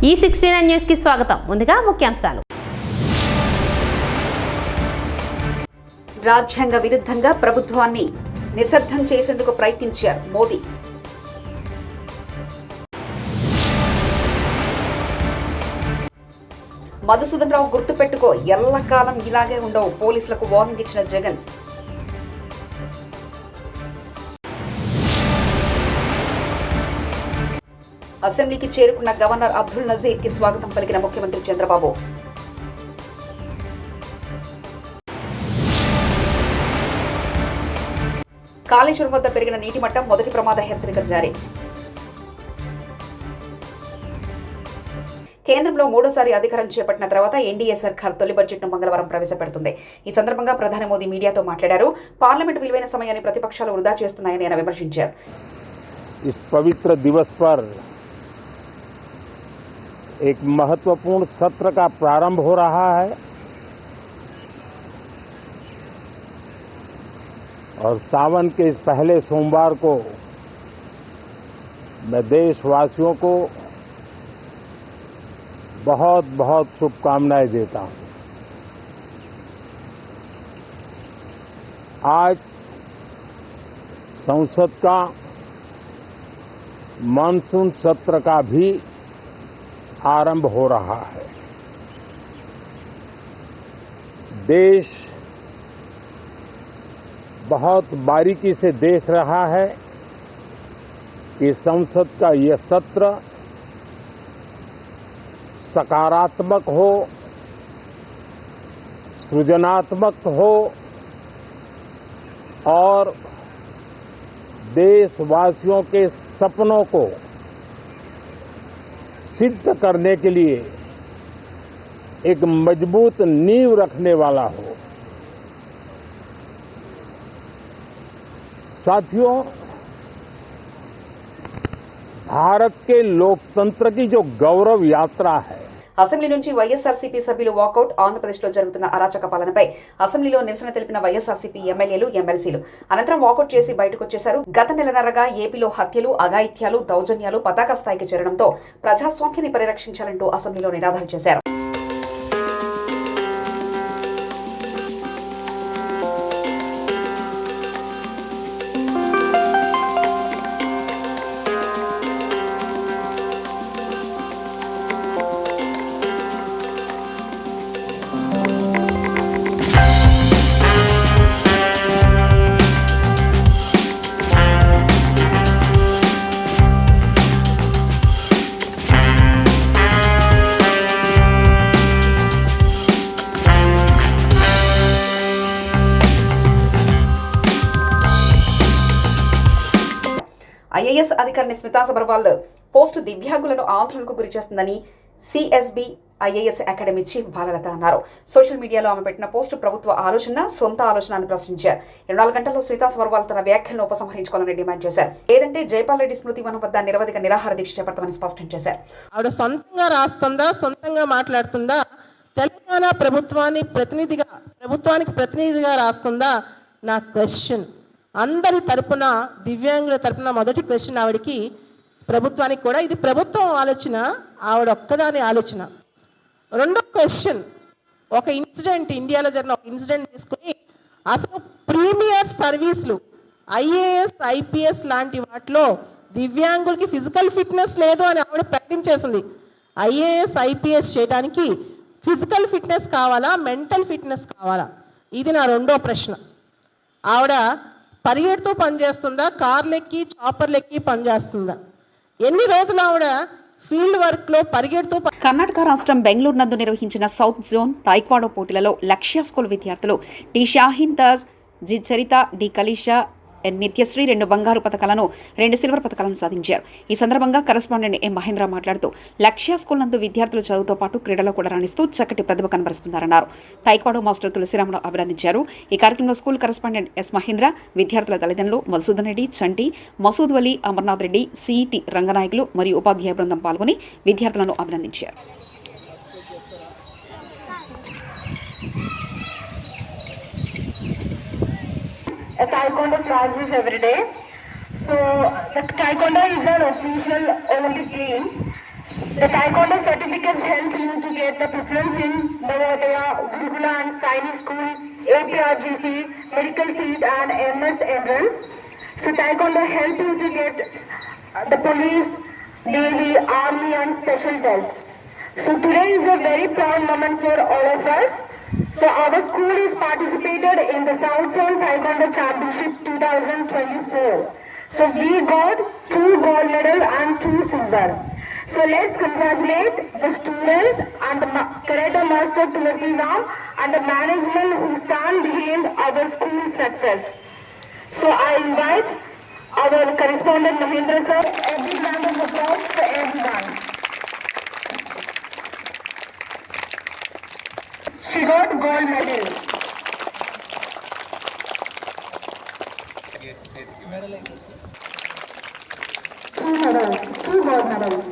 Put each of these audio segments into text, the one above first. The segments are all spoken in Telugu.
E69 న్యూస్ కి స్వాగతం. ముందుగా ముఖ్యాంశాలు. రాజ్యాంగ విరుద్ధంగా ప్రభుత్వాన్ని నిశ్శబ్దం చేసేందుకు ప్రయత్నించారు మోదీ. మధుసూదన్ రావు గుర్తుపెట్టుకో, ఎల్లకాలం ఇలాగే ఉండవు, పోలీసులకు వార్నింగ్ ఇచ్చిన జగన్. అసెంబ్లీకి చేరుకున్న గవర్నర్ అబ్దుల్ నజీర్ కి స్వాగతం పలికిన ముఖ్యమంత్రి చంద్రబాబు. కాళేశ్వరం వద్ద పెరిగిన నీటి మట్టం, మొదటి ప్రమాద హెచ్చరిక జారీ. కేంద్రంలో మూడోసారి అధికారం చేపట్టిన తర్వాత ఎన్డీఏ సర్కార్ తొలి బడ్జెట్ను మంగళవారం ప్రవేశపెడుతుంది. ఈ సందర్భంగా ప్రధాని మోదీ మీడియాతో మాట్లాడారు. పార్లమెంట్ విలువైన సమయాన్ని ప్రతిపక్షాలు వృధా చేస్తున్నాయని ఆయన విమర్శించారు. एक महत्वपूर्ण सत्र का प्रारंभ हो रहा है और सावन के इस पहले सोमवार को मैं देशवासियों को बहुत बहुत शुभकामनाएं देता हूं. आज संसद का मानसून सत्र का भी आरंभ हो रहा है. देश बहुत बारीकी से देख रहा है कि संसद का यह सत्र सकारात्मक हो, सृजनात्मक हो और देशवासियों के सपनों को सिद्ध करने के लिए एक मजबूत नींव रखने वाला हो. साथियों, भारत के लोकतंत्र की जो गौरव यात्रा है. అసెంబ్లీ నుంచి వైఎస్ఆర్సీపీ సభ్యులు వాకౌట్. ఆంధ్రప్రదేశ్లో జరుగుతున్న అరాచక పాలనపై అసెంబ్లీలో నిరసన తెలిపిన వైఎస్ఆర్సీపీ ఎమ్మెల్యేలు, ఎమ్మెల్సీలు అనంతరం వాకౌట్ చేసి బయటకొచ్చేశారు. గత నెలన్నరగా ఏపీలో హత్యలు, అఘాయిత్యాలు, దౌర్జన్యాలు పతాక స్థాయికి చేరడంతో ప్రజాస్వామ్యాన్ని పరిరక్షించాలంటూ అసెంబ్లీలో నినాదాలు చేశారు. ఐఏఎస్ అధికారిని స్మితా సబర్వాల్ పోస్టు దివ్యాంగులను ఆందోళనకు గురిచేస్తుందని CSB IAS academy chief Balalatha అన్నారు. సోషల్ మీడియాలో ఆమె పెట్టిన పోస్టు ప్రభుత్వ ఆలోచన, సొంత ఆలోచన అని ప్రశ్నించారు. 24 గంటల్లో స్మితా సబర్వాల్ తన వ్యాఖ్యలను ఉపసంహరించుకోవాలని డిమాండ్ చేశారు. లేదంటే జైపాల్ రెడ్డి స్మృతి వనం వద్ద నిరవధిక నిరాహార దీక్ష చేపడతామని స్పష్టం చేశారు. ఆవిడ సొంతంగా రాస్తుందా, సొంతంగా మాట్లాడుతుందా, తెలంగాణ ప్రభుత్వానికి ప్రతినిధిగా రాస్తుందా నా క్వశ్చన్. అందరి తరపున, దివ్యాంగుల తరపున మొదటి క్వశ్చన్ ఆవిడకి, ప్రభుత్వానికి కూడా. ఇది ప్రభుత్వం ఆలోచన, ఆవిడ ఒక్కదాని ఆలోచన. రెండో క్వశ్చన్, ఒక ఇన్సిడెంట్, ఇండియాలో జరిగిన ఒక ఇన్సిడెంట్ తీసుకుని అసలు ప్రీమియర్ సర్వీసులు ఐఏఎస్, ఐపీఎస్ లాంటి వాటిలో దివ్యాంగులకి ఫిజికల్ ఫిట్నెస్ లేదు అని ఆవిడ ప్రకటించేసింది. ఐఏఎస్, ఐపీఎస్ చేయడానికి ఫిజికల్ ఫిట్నెస్ కావాలా, మెంటల్ ఫిట్నెస్ కావాలా? ఇది నా రెండో ప్రశ్న. ఆవిడ పరిగెడుతూ పనిచేస్తుందా, కార్లెక్కి చాపర్లెక్కి పనిచేస్తుందా? ఎన్ని రోజులు ఆవిడ ఫీల్డ్ వర్క్ లో పరిగెడుతూ. కర్ణాటక రాష్ట్రం బెంగళూరు నందు నిర్వహించిన సౌత్ జోన్ తాయిక్వాడో పోటీలలో లక్ష్య స్కూల్ విద్యార్థులు టి షాహీన్ దాస్, జి చరిత, డి కలిషా, ఎన్ నిత్యశ్రీ 2 బంగారు పథకాలను, 2 సిల్వర్ పథకాలను సాధించారు. ఈ సందర్భంగా కరెస్పాండెంట్ ఎం మహేంద్ర మాట్లాడుతూ లక్ష్య స్కూల్ నందు విద్యార్థుల చదువుతో పాటు క్రీడలో కూడా రాణిస్తూ చక్కటి ప్రతిభ కనబరుస్తున్నారన్నారు. తాయిక్వాడో మాస్టర్ తులసిరామును అభినందించారు. ఈ కార్యక్రమంలో స్కూల్ కరెస్పాండెంట్ ఎస్ మహేంద్ర, విద్యార్థుల తల్లిదండ్రులు మధుసూదన్ రెడ్డి, చంటి, మసూద్ వలీ, అమర్నాథ్ రెడ్డి, సిఈటి రంగనాయకులు మరియు ఉపాధ్యాయ బృందం పాల్గొని విద్యార్థులను అభినందించారు. Taekwondo classes every day. So the Taekwondo is an official Olympic game. The Taekwondo certificates help you to get the preference in Navodaya, Gurukula and Sainik School, APRGC, Medical Seat and MS entrance. So Taekwondo help you to get the police, Navy, Army and special tests. So today is a very proud moment for all of us. So our school is participated in the South Zone Taekwondo Championship 2024. So we got 2 gold medal and 2 silver. So let's congratulate the students and the Karate Master Tulasi Ram and the management who stand behind our school success. So I invite our correspondent Mahendra sir. Every round of applause for everyone. She got gold medal. Two gold medals.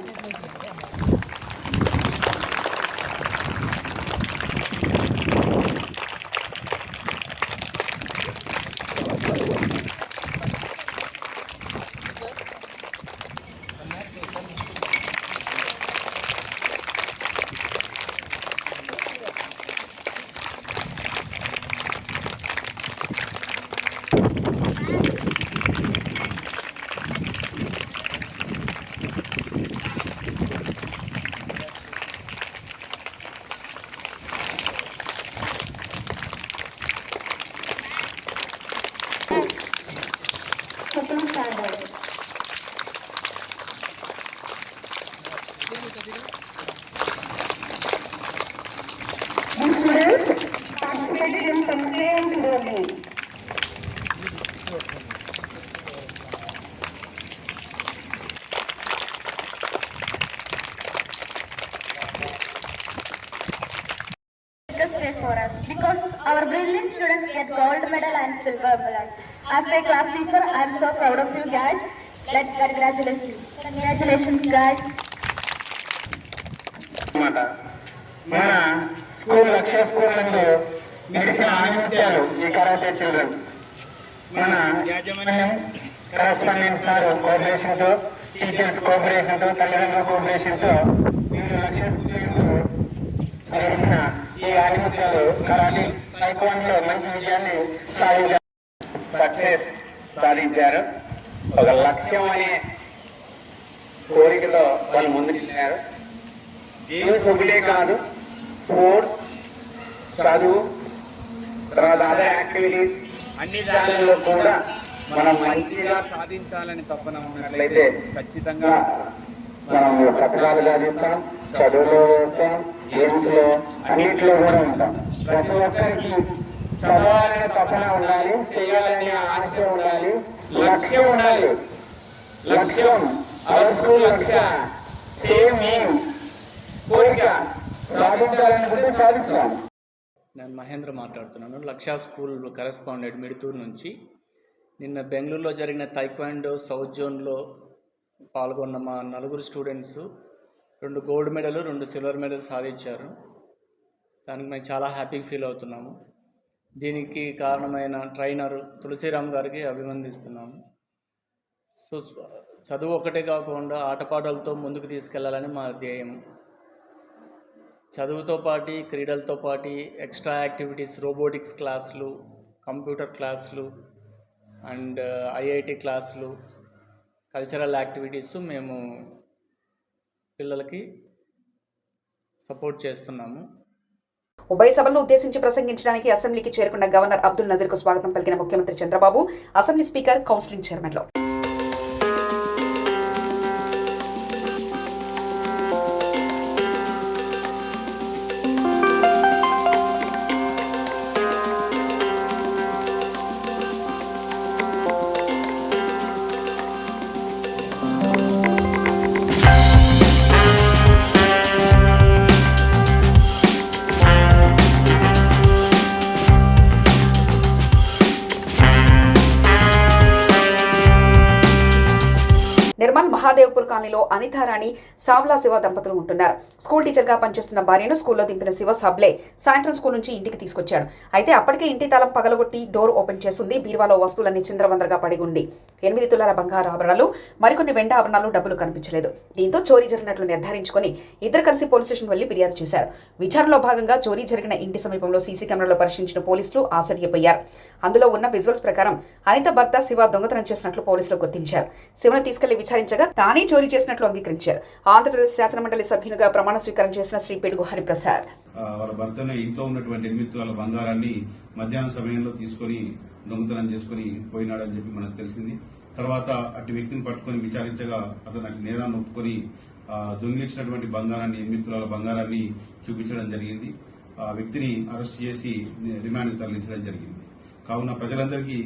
Second standard. The students participated in Tamsil and Tiroli. For us because our brilliant students get gold medal and silver medal. As a class teacher, I am so proud of you guys. Let's congratulate you. Congratulations, guys. మన స్కూల్ లక్ష్య స్కూళ్ళలో మెడిసిన్ ఆనిముత్యాలు ఈ కరాటే చిల్డ్రన్స్ మన యాజమాన్యం కరస్పాండెంట్ సార్ కోఆపరేషన్తో టీచర్స్ కోఆపరేషన్తో తల్లిదండ్రుల కోఆపరేషన్తో మీరు లక్ష్య స్కూల్లో మెడిసిన్ ఈ ఆనిముత్యాలు కరాటే టైక్వాండోలో మంచి విజయాన్ని సక్సెస్ సాధించారు. ఒక లక్ష్యం అనే కోరికలో వాళ్ళు ముందుకు వెళ్ళారు. గేమ్స్ ఒకటే కాదు, స్పోర్ట్స్, చదువు, తర్వాత అదర్ యాక్టివిటీస్ అన్ని దానిలో కూడా మనం మంచిగా సాధించాలని తప్పన ఉన్నట్లయితే ఖచ్చితంగా మనం పత్రాలు సాధిస్తాం, చదువులో వేస్తాం, గేమ్స్ లో అన్నింటిలో కూడా ఉంటాం. ప్రతి ఒక్కరికి చదవాలనే తపన ఉండాలి, చేయాలనే ఆశ ఉండాలి, లక్ష్యం ఉండాలి. లక్ష్యం అవర్ స్కూల్ లక్ష్య సేమ్ ఎయిమ్ కోరిక సాధించాలనుకుంటే సాధిస్తాం. నేను మహేంద్ర మాట్లాడుతున్నాను, లక్ష్య స్కూల్ కరెస్పాండెంట్ మిడుతూరు నుంచి. నిన్న బెంగళూరులో జరిగిన తైక్వాండో సౌత్ జోన్లో పాల్గొన్న మా 4 students 2 gold medal 2 silver medal సాధించారు. దానికి మేము చాలా హ్యాపీగా ఫీల్ అవుతున్నాము. దీనికి కారణమైన ట్రైనర్ తులసిరామ్ గారికి అభినందిస్తున్నాము. సో చదువు ఒకటే కాకుండా ఆటపాటలతో ముందుకు తీసుకెళ్లాలని మా ధ్యేయం. చదువుతో పాటు క్రీడలతో పాటు ఎక్స్ట్రా యాక్టివిటీస్, రోబోటిక్స్ క్లాసులు, కంప్యూటర్ క్లాసులు అండ్ ఐఐటి క్లాసులు, కల్చరల్ యాక్టివిటీస్ మేము పిల్లలకి సపోర్ట్ చేస్తున్నాము. ఉభయ సభలను ఉద్దేశించి ప్రసంగించడానికి అసెంబ్లీకి చేరుకున్న గవర్నర్ అబ్దుల్ నజీర్కు స్వాగతం పలికిన ముఖ్యమంత్రి చంద్రబాబు అసెంబ్లీ స్పీకర్ కౌన్సిలింగ్ చైర్మన్లో మహాదేవ్పూర్ కాలనీలో అనితారాణి సావ్లా శివ దంపతులు ఉంటున్నారు. స్కూల్ టీచర్గా పనిచేస్తున్న భార్యను స్కూల్లో దింపిన శివ సబ్లే సాయంత్రం స్కూల్ నుంచి ఇంటికి తీసుకొచ్చాడు. అయితే అప్పటికే ఇంటి తాళం పగలగొట్టి డోర్ ఓపెన్ చేస్తుంది. బీరువాలో వస్తువులన్నీ చిందరవందరగా పడి ఉంది. 8 తులాల బంగారు ఆభరణాలు, మరికొన్ని వెండి ఆభరణాలు, డబ్బులు కనిపించలేదు. దీంతో చోరీ జరిగినట్లు నిర్ధారించుకొని ఇద్దరు కలిసి పోలీస్ స్టేషన్ వెళ్లి ఫిర్యాదు చేశారు. విచారణలో భాగంగా చోరీ జరిగిన ఇంటి సమీపంలో సీసీ కెమెరాలో పరిశీలించిన పోలీసులు ఆశ్చర్యపోయారు. అందులో ఉన్న విజువల్స్ ప్రకారం అనిత భర్త శివ దొంగతనం చేసినట్లు పోలీసులు గుర్తించారు. శివను తీసుకెళ్లి విచారించగా తానే చోరీ చేసినట్లు అంగీకరించారు. ఆంధ్రప్రదేశ్ శాసనమండలి సభ్యునిగా ప్రమాణ స్వీకారం చేసిన శ్రీ పిడుగు హరిప్రసాద్ వాళ్ళ భర్తనే ఇంట్లో ఉన్నటువంటి 8 తులాల బంగారాన్ని మధ్యాహ్నం సమయంలో తీసుకుని దొంగతనం చేసుకుని పోయినాడని చెప్పి మనకు తెలిసింది. తర్వాత అటు వ్యక్తిని పట్టుకుని విచారించగా అతను అటు నేరాన్ని ఒప్పుకొని దొంగిలించినటువంటి బంగారాన్ని 8 తులాల బంగారాన్ని చూపించడం జరిగింది. ఆ వ్యక్తిని అరెస్ట్ చేసి రిమాండ్కి తరలించడం జరిగింది. కావున ప్రజలందరికీ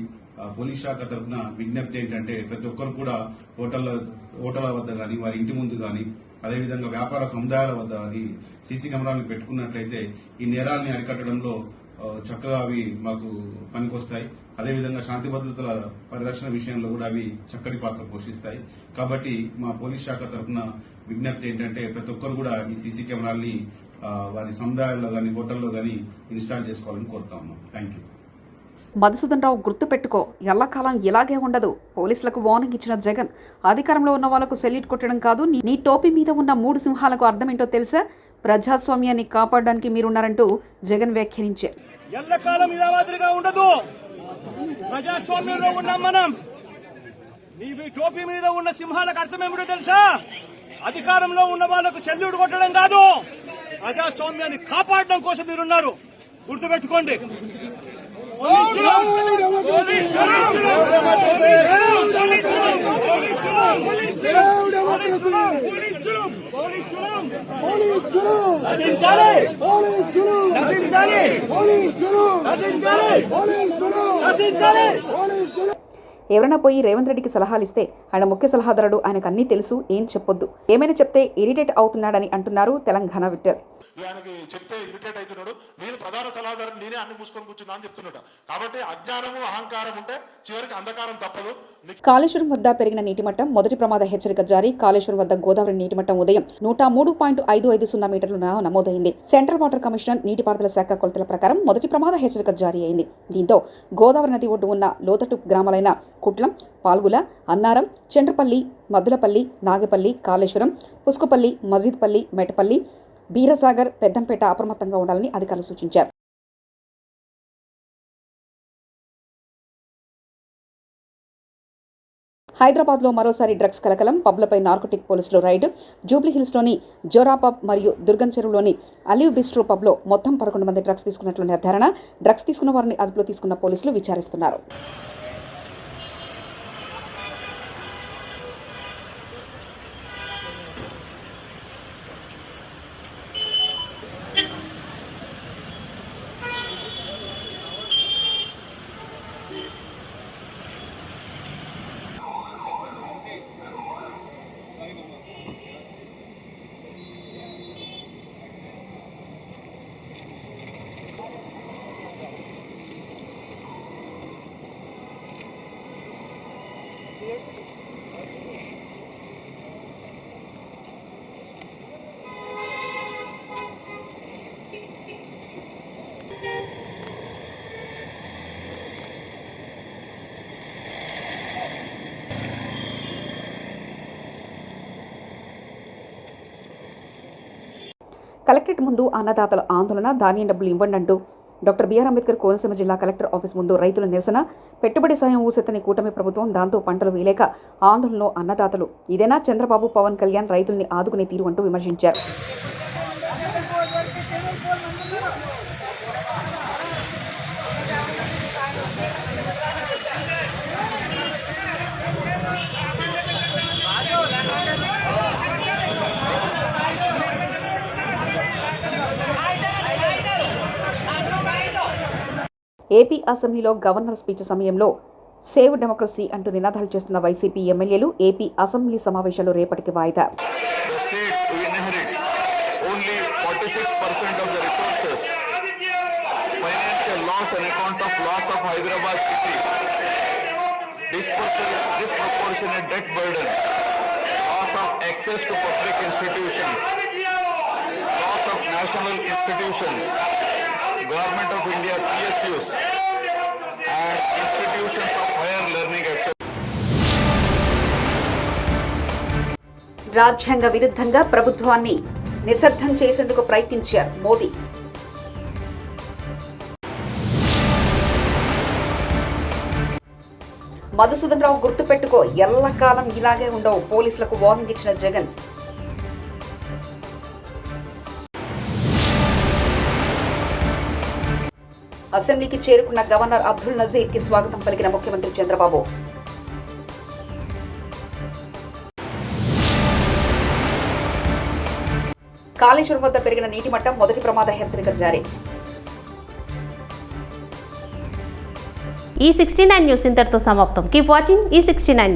పోలీస్ శాఖ తరఫున విజ్ఞప్తి ఏంటంటే ప్రతి ఒక్కరు కూడా హోటళ్ల వద్ద కానీ, వారి ఇంటి ముందు కానీ, అదేవిధంగా వ్యాపార సముదాయాల వద్ద కానీ సీసీ కెమెరాలను పెట్టుకున్నట్లయితే ఈ నేరాల్ని అరికట్టడంలో చక్కగా అవి మాకు పనికొస్తాయి. అదేవిధంగా శాంతి భద్రతల పరిరక్షణ విషయంలో కూడా అవి చక్కటి పాత్ర పోషిస్తాయి. కాబట్టి మా పోలీస్ శాఖ తరఫున విజ్ఞప్తి ఏంటంటే ప్రతి ఒక్కరు కూడా ఈ సీసీ కెమెరాల్ని వారి సముదాయాల్లో కానీ, హోటల్లో కానీ ఇన్స్టాల్ చేసుకోవాలని కోరుతా ఉన్నాం. Thank you. మధుసూదన్ రావు గుర్తుపెట్టుకో, ఎల్లకాలం ఇలాగే ఉండదు. పోలీసులకు వార్నింగ్ ఇచ్చిన జగన్ అధికారంలో ఉన్న వాళ్లకు సెల్యూట్ కొట్టడం కాదు, నీ టోపీ మీద ఉన్న 3 సింహాలకు అర్థమేంటో తెలుసా? ప్రజాస్వామ్యాన్ని కాపాడడానికి మీరున్నారంటూ జగన్ వ్యాఖ్యానించారు. ఎల్లకాలం ఇలా మాదిరిగా ఉండదు. ప్రజాస్వామ్యంలో ఉన్నాం మనం. నీ టోపీ మీద ఉన్న సింహాలకు అర్థమేమిటో తెలుసా? అధికారంలో ఉన్న వాళ్లకు సెల్యూట్ కొట్టడం కాదు, ప్రజాస్వామ్యాన్ని కాపాడడం కోసం మీరున్నారు. గుర్తుపెట్టుకోండి. ఎవరైనా పోయి రేవంత్ రెడ్డికి సలహాలు ఇస్తే ఆయన ముఖ్య సలహాదారుడు, ఆయనకు అన్నీ తెలుసు, ఏం చెప్పొద్దు, ఏమైనా చెప్తే ఇరిటేట్ అవుతున్నాడని అంటున్నారు తెలంగాణ విట్టర్. ఆయనకి చెప్తే ఇరిటేట్ అవుతున్నాడు. నేను ప్రధాన సలహాదారు, నేనే అన్ని మూసుకొని కూర్చున్నా అని చెప్తున్నాడు. కాబట్టి అజ్ఞానము, అహంకారం ఉంటే చివరికి అంధకారం తప్పదు. కాళేశ్వరం వద్ద పెరిగిన నీటిమట్టం, మొదటి ప్రమాద హెచ్చరిక జారీ. కాళేశ్వరం వద్ద గోదావరి నీటిమట్టం ఉదయం 103.550 మీటర్లు నమోదైంది. సెంట్రల్ వాటర్ కమిషనర్ నీటిపారుదల శాఖ కొలతల ప్రకారం మొదటి ప్రమాద హెచ్చరిక జారీ అయింది. దీంతో గోదావరి నది ఒడ్డు ఉన్న లోతట్టు గ్రామాలైన కుట్లం, పాల్గుల, అన్నారం, చండ్రపల్లి, మద్దులపల్లి, నాగపల్లి, కాళేశ్వరం, పుస్కుపల్లి, మజీద్పల్లి, మెటపల్లి, బీరసాగర్, పెద్దంపేట అప్రమత్తంగా ఉండాలని అధికారులు సూచించారు. హైదరాబాద్లో మరోసారి డ్రగ్స్ కలకలం, పబ్లపై నార్కోటిక్ పోలీసులు రైడ్. జూబ్లీహిల్స్లోని జోరా పబ్ మరియు దుర్గం చెరువులోని అలివ్ బిస్ట్రో పబ్లో మొత్తం 11 మంది డ్రగ్స్ తీసుకున్నట్లు నిర్ధారణ. డ్రగ్స్ తీసుకున్న వారిని అదుపులో తీసుకున్న పోలీసులు విచారిస్తున్నారు. కలెక్టరేట్ ముందు అన్నదాతల ఆందోళన, ధాన్యం డబ్బులు ఇవ్వండి అంటూ డాక్టర్ బిఆర్ అంబేద్కర్ కోనసీమ జిల్లా కలెక్టర్ ఆఫీస్ ముందు రైతుల నిరసన. పెట్టుబడి సాయం ఊసెత్తని కూటమి ప్రభుత్వం, దాంతో పంటలు వేయలేక ఆందోళనలో అన్నదాతలు. ఇదేనా చంద్రబాబు, పవన్ కళ్యాణ్ రైతుల్ని ఆదుకునే తీరు అంటూ విమర్శించారు. ఏపీ అసెంబ్లీలో గవర్నర్ స్పీచ్ సమయంలో సేవ్ డెమోక్రసీ అంటూ నినాదాలు చేస్తున్న వైసీపీ ఎమ్మెల్యేలు. ఏపీ అసెంబ్లీ సమావేశాలు రేపటికి వాయిదా. access to public institutions, loss of national institutions, Government of India PSUs, and institutions of higher learning, etc. రాజ్యాంగ విరుద్ధంగా ప్రభుత్వాన్ని నిశ్శబ్దం చేసేందుకు ప్రయత్నించారు మోదీ. మధుసూదన్ రావు గుర్తుపెట్టుకో, ఎల్లకాలం ఇలాగే ఉండవు, పోలీసులకు వార్నింగ్ ఇచ్చిన జగన్. అసెంబ్లీకి చేరుకున్న గవర్నర్ అబ్దుల్ నజీర్ కి స్వాగతం పలికిన ముఖ్యమంత్రి చంద్రబాబు. కాళేశ్వరం వద్ద పెరిగిన నీటి మట్టం, మొదటి ప్రమాద హెచ్చరిక జారీ. ఈ 69 న్యూస్ ఇంతటితో సమాప్తం. కీప్ వాచింగ్ ఈ 69 న్యూస్.